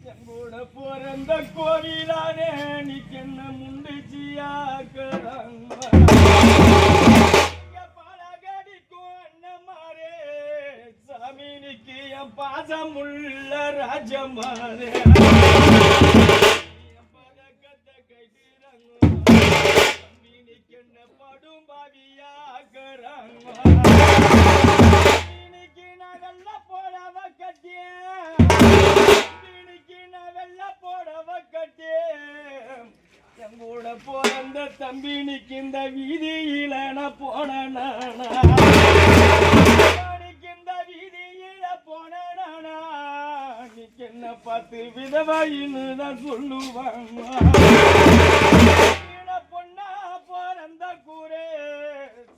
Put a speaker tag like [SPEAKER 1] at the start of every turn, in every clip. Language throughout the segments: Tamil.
[SPEAKER 1] எங்கூட பிறந்த கோவிலானே நீக்கு என்ன முண்டிச்சியாக்குறாங்க பாலகடிக்கும் அண்ணமாரே சாமி நீக்கு என் பாசமுள்ள ராஜமாரே பதக்கத்தை கைதிறாங்க தம்பி நீக்கு என்ன படும் பாவியாக்குறாங்க இன்னைக்கு நான் வெள்ள போடவ கட்டியேன் எங்கூட பிறந்த தம்பி நிக்கு இந்த வீதியில நான் போனா இந்த வீதியில போனா நிக்கு என்ன பார்த்து விதவாயின்னு தான் சொல்லுவாங்க பொண்ணா பிறந்த கூரே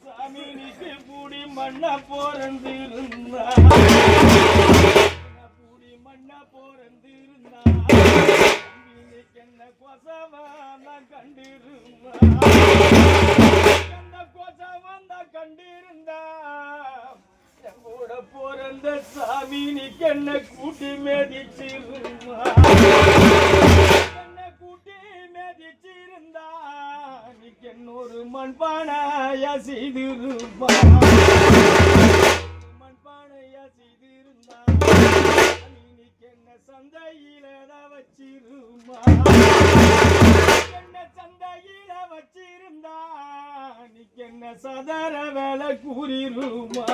[SPEAKER 1] சாமி நிக்கு பூடி மண்ணா பிறந்திருந்தா பூடி மண்ணா பிறந்திருந்தா என்ன கோசவான கண்டிருந்தா என்ன கோசவந்த கண்டிருந்தா கூட பிறந்த சாமி நீக்கு என்ன கூட்டி மேதிச்சிருந்தா என்ன கூட்டி மேதிச்சிருந்தா நீக்கு என்னொரு மண்பானையா செய்திருப்பா மண்பானையா செய்திருந்தா என்ன சந்தையில வச்சிருமா என்ன சந்தையில வச்சிருந்தா நீக்கு என்ன சதர வேலை கூறிருமா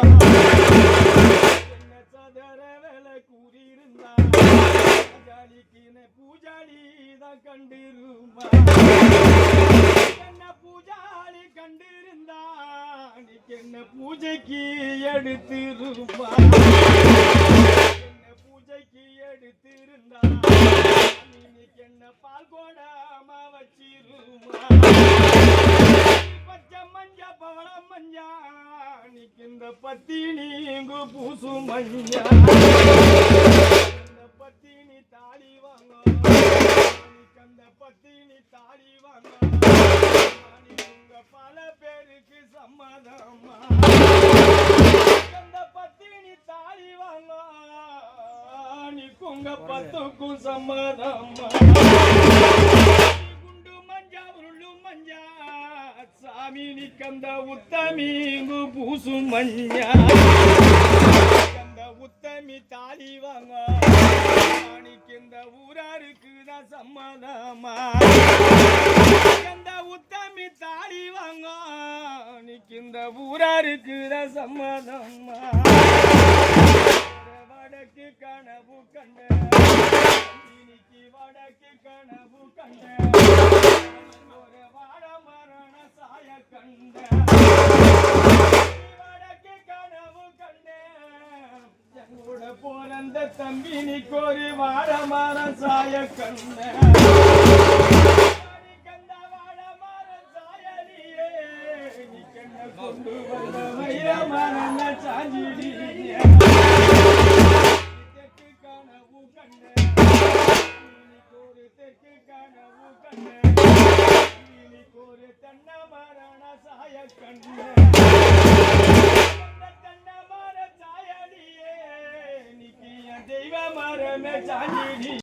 [SPEAKER 1] என்ன சதர வேலை கூறியிருந்தா பூஜாலிக்கு பூஜாலி தான் கண்டிருமா என்ன பூஜாலி கண்டிருந்தா நீக்கு என்ன பூஜைக்கு எடுத்திருமா எடுத்திருந்தா இன்னைக்கு என்ன பால் கோடாம வச்சிருமா பச்சை மஞ்சா பவளம் மஞ்சா இன்னைக்கு இந்த பத்தினி இங்கு பூசு மஞ்சா இந்த பத்தினி தாலி வாங்க அந்த பத்தினி தாலி வாங்க உங்க பல பேருக்கு சம்மதமா அந்த பத்தினி தாலி வாங்க உங்க பத்துக்கும் சம்மதமா குண்டு மஞ்சா உருளு மஞ்சா சாமி நிக்கந்த உத்தமிங்கு பூசு மஞ்சா கந்த உத்தமி தாலி வாங்க இந்த ஊராருக்கு தான் சம்மதமா கந்த உத்தமி தாலி வாங்க இந்த ஊராருக்கு தான் சம்மதமா வடக்கு கனவு கண்ட இன்னைக்கு வடக்கு கனவு கண்ட ஒரு வாட மரண சாய கண்ட வடக்கு கனவு கண்ட எங்கூட பிறந்த தம்பி நீக்கு ஒரு வாட மர சாய கண்ட கண்ட வாட மர சாயலியே நீ கண்ண கொண்டு வந்த வைர மரண சாஞ்சிடியே தன்ன மரண சாய கண்ண தன்ன மர சாயலியே நீக்கு தெய்வ மரமே சாஞ்சிடியே